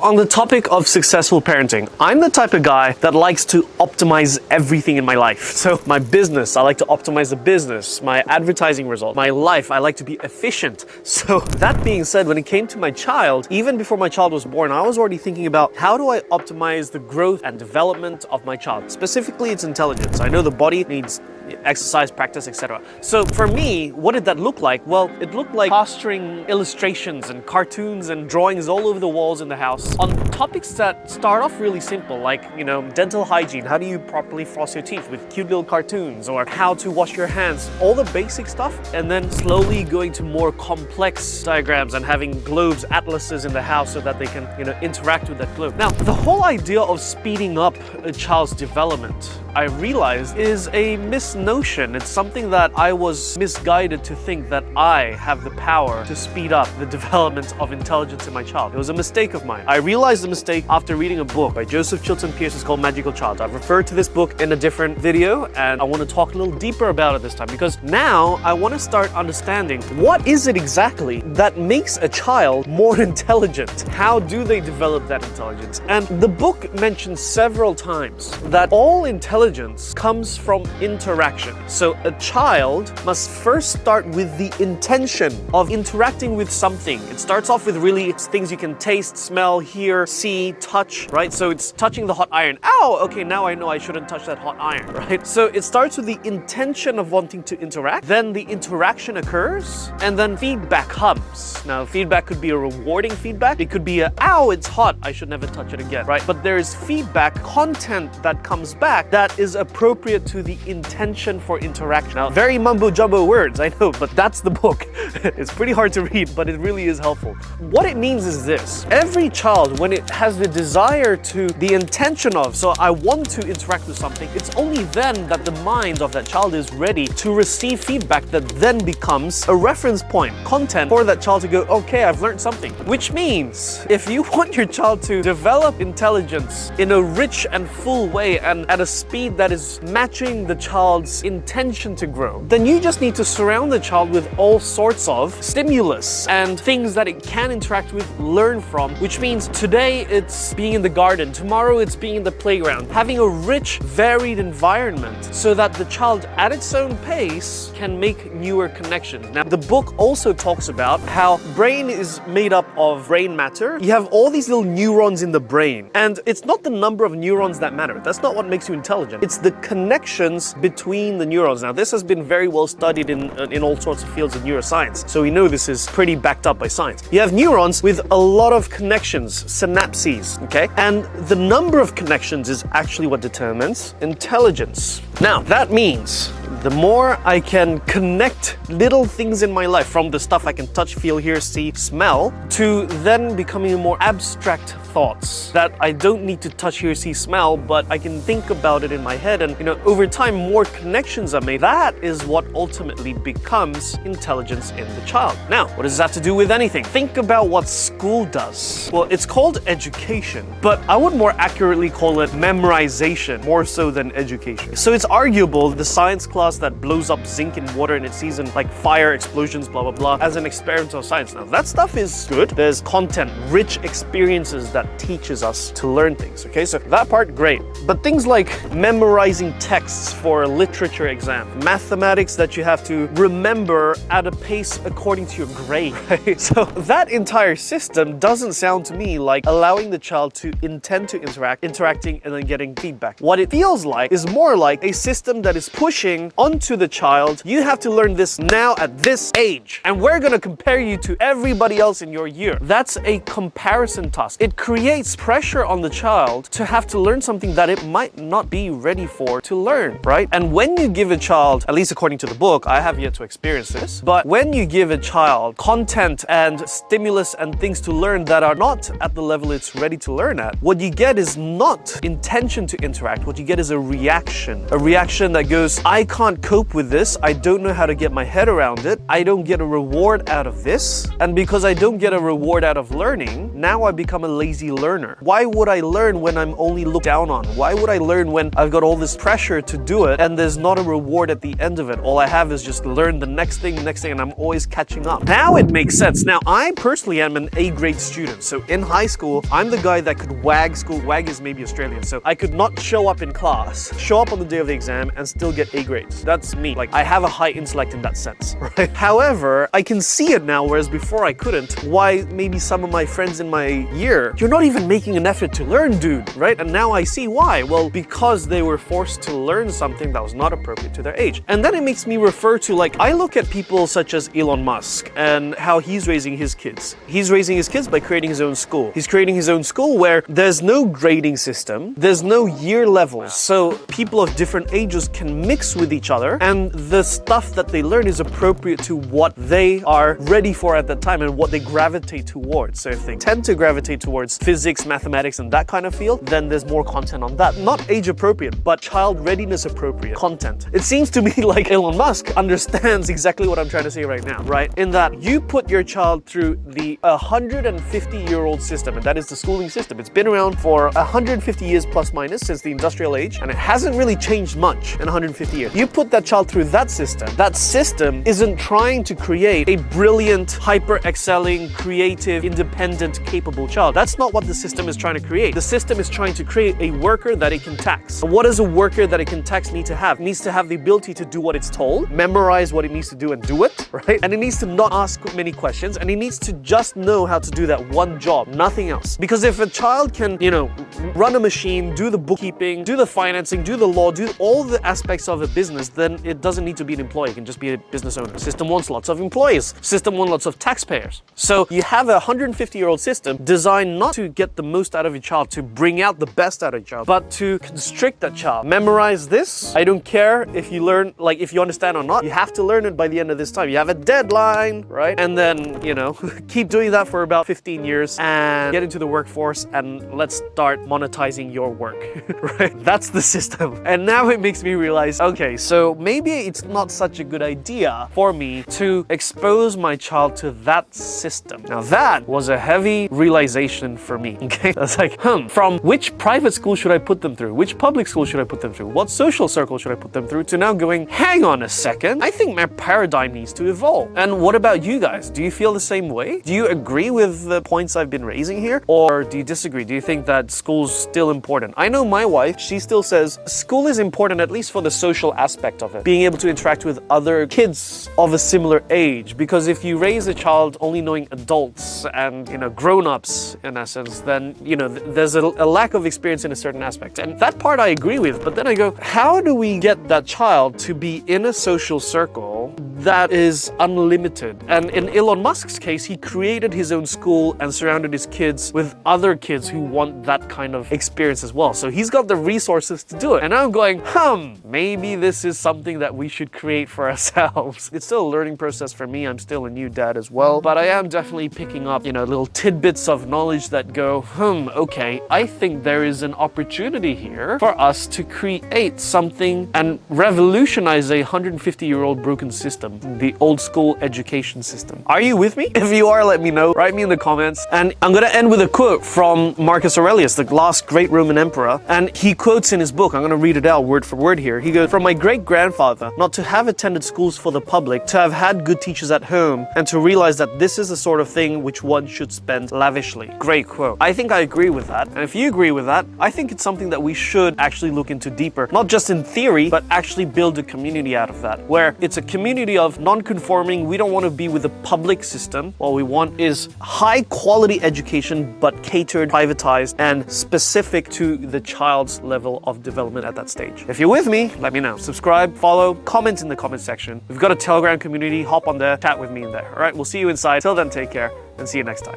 on the topic of successful parenting, I'm the type of guy that likes to optimize everything in my life. So my business, I like to optimize the business, my advertising result, my life, I like to be efficient. So that being said, when it came to my child, even before my child was born, I was already thinking about how do I optimize the growth and development of my child, specifically its intelligence. I know the body needs exercise, practice, etc. So for me, what did that look like? Well, it looked like plastering illustrations and cartoons and drawings all over the walls in the house on topics that start off really simple, like, dental hygiene. How do you properly floss your teeth with cute little cartoons, or how to wash your hands, all the basic stuff, and then slowly going to more complex diagrams and having globes, atlases in the house so that they can, interact with that globe. Now, the whole idea of speeding up a child's development, I realized, is a misnotion. It's something that I was misguided to think that I have the power to speed up the development of intelligence in my child. It was a mistake of mine. I realized the mistake after reading a book by Chilton, Pearce. It's called Magical Child. I've referred to this book in a different video, and I want to talk a little deeper about it this time, because now I want to start understanding what is it exactly that makes a child more intelligent? How do they develop that intelligence? And the book mentions several times that all intelligence comes from interaction. So a child must first start with the intention of interacting with something. It starts off with really things you can taste, smell, hear, see, touch, right? So it's touching the hot iron. Ow! Okay, now I know I shouldn't touch that hot iron, right? So it starts with the intention of wanting to interact, then the interaction occurs, and then feedback comes. Now, feedback could be a rewarding feedback. It could be a, ow, it's hot, I should never touch it again, right? But there is feedback, content that comes back that is appropriate to the intention for interaction. Now, very mumbo-jumbo words, I know, but that's the book. It's pretty hard to read, but it really is helpful. What it means is this: every child, when it has the desire to, the intention of, so I want to interact with something, it's only then that the mind of that child is ready to receive feedback that then becomes a reference point, content for that child to go, okay, I've learned something. Which means, if you want your child to develop intelligence in a rich and full way and at a speed that is matching the child's intention to grow, then you just need to surround the child with all sorts of stimulus and things that it can interact with, learn from, which means today it's being in the garden, tomorrow it's being in the playground, having a rich, varied environment so that the child at its own pace can make newer connections. Now, the book also talks about how brain is made up of brain matter. You have all these little neurons in the brain, and it's not the number of neurons that matter. That's not what makes you intelligent. It's the connections between the neurons. Now, this has been very well studied in all sorts of fields of neuroscience, so we know this is pretty backed up by science. You have neurons with a lot of connections, synapses, okay? And the number of connections is actually what determines intelligence. Now, that means the more I can connect little things in my life, from the stuff I can touch, feel, hear, see, smell, to then becoming more abstract thoughts that I don't need to touch, hear, see, smell, but I can think about it in my head, and over time more connections are made. That is what ultimately becomes intelligence in the child. Now, what does that have to do with anything? Think about what school does. Well, it's called education, but I would more accurately call it memorization, more so than education. So it's arguable the science class that blows up zinc in water and it sees in like fire explosions, blah, blah, blah, as an experimental science. Now, that stuff is good. There's content, rich experiences that teaches us to learn things, okay? So that part, great. But things like memorizing texts for a literature exam, mathematics that you have to remember at a pace according to your grade, right? So that entire system doesn't sound to me like allowing the child to intend to interacting and then getting feedback. What it feels like is more like a system that is pushing onto the child, you have to learn this now at this age, and we're gonna compare you to everybody else in your year. That's a comparison task. It creates pressure on the child to have to learn something that it might not be ready for to learn, right? And when you give a child, at least according to the book, I have yet to experience this, but when you give a child content and stimulus and things to learn that are not at the level it's ready to learn at, what you get is not intention to interact. What you get is a reaction that goes, I can't cope with this, I don't know how to get my head around it, I don't get a reward out of this, and because I don't get a reward out of learning, now I become a lazy learner. Why would I learn when I'm only looked down on? Why would I learn when I've got all this pressure to do it and there's not a reward at the end of it? All I have is just learn the next thing, and I'm always catching up. Now it makes sense. Now, I personally am an A grade student. So in high school, I'm the guy that could wag school. Wag is maybe Australian. So I could not show up in class, show up on the day of the exam and still get A grades. That's me. Like, I have a high intellect in that sense, right? However, I can see it now, whereas before I couldn't. Why maybe some of my friends in my year, you're not even making an effort to learn, dude, right? And now I see why. Well, because they were forced to learn something that was not appropriate to their age. And then it makes me refer to, like, I look at people such as Elon Musk and how he's raising his kids. He's raising his kids by creating his own school. He's creating his own school where there's no grading system, there's no year levels, so people of different ages can mix with each other, and the stuff that they learn is appropriate to what they are ready for at that time and what they gravitate towards. So if they tend to gravitate towards physics, mathematics, and that kind of field, then there's more content on that. Not age appropriate, but child readiness appropriate content. It seems to me like Elon Musk understands exactly what I'm trying to say right now, right? In that you put your child through the 150-year-old system, and that is the schooling system. It's been around for 150 years plus minus since the industrial age, and it hasn't really changed much in 150 years. You put that child through that system. That system isn't trying to create a brilliant, hyper-excelling, creative, independent, capable child. That's not what the system is trying to create. The system is trying to create a worker that it can tax. What does a worker that it can tax need to have? It needs to have the ability to do what it's told, memorize what it needs to do and do it, right? And it needs to not ask many questions, and it needs to just know how to do that one job, nothing else. Because if a child can, run a machine, do the bookkeeping, do the financing, do the law, do all the aspects of a business, then it doesn't need to be an employee. It can just be a business owner. System wants lots of employees. System wants lots of taxpayers. So you have a 150-year-old system designed not to get the most out of your child, to bring out the best out of your child, but to constrict that child. Memorize this. I don't care if you learn, like, if you understand or not, you have to learn it by the end of this time. You have a deadline, right? And then, keep doing that for about 15 years and get into the workforce, and let's start monetizing your work, right? That's the system. And now it makes me realize, okay, so maybe it's not such a good idea for me to expose my child to that system. Now that was a heavy realization for me, okay? That's like, from which private school should I put them through? Which public school should I put them through? What social circle should I put them through? To now going, hang on a second, I think my paradigm needs to evolve. And what about you guys? Do you feel the same way? Do you agree with the points I've been raising here? Or do you disagree? Do you think that school's still important? I know my wife, she still says school is important, at least for the social aspect of it. Being able to interact with other kids of a similar age. Because if you raise a child only knowing adults and, grown-ups in essence, then, there's a lack of experience in a certain aspect. And that part I agree with, but then I go, how do we get that child to be in a social circle that is unlimited? And in Elon Musk's case, he created his own school and surrounded his kids with other kids who want that kind of experience as well. So he's got the resources to do it. And I'm going, maybe this is something that we should create for ourselves. It's still a learning process for me. I'm still a new dad as well, but I am definitely picking up, little tidbits of knowledge that go, okay, I think there is an opportunity here for us to create something and revolutionize a 150-year-old broken system, the old school education system. Are you with me? If you are, let me know. Write me in the comments. And I'm going to end with a quote from Marcus Aurelius, the last great Roman emperor. And he quotes in his book, I'm going to read it out word for word here. He goes, "From my great-grandfather, not to have attended schools for the public, to have had good teachers at home, and to realize that this is the sort of thing which one should spend lavishly." Great quote. I think I agree with that. And if you agree with that, I think it's something that we should actually look into deeper. Not just in theory, but actually build a community out of that, where it's a community of non-conforming. We don't want to be with the public system. What we want is high-quality education, but catered, privatized, and specific to the child's level of development at that stage. If you're with me, let me know. Subscribe, follow, comment in the comment section. We've got a Telegram community. Hop on there, chat with me in there. All right, we'll see you inside. Till then, take care, and see you next time.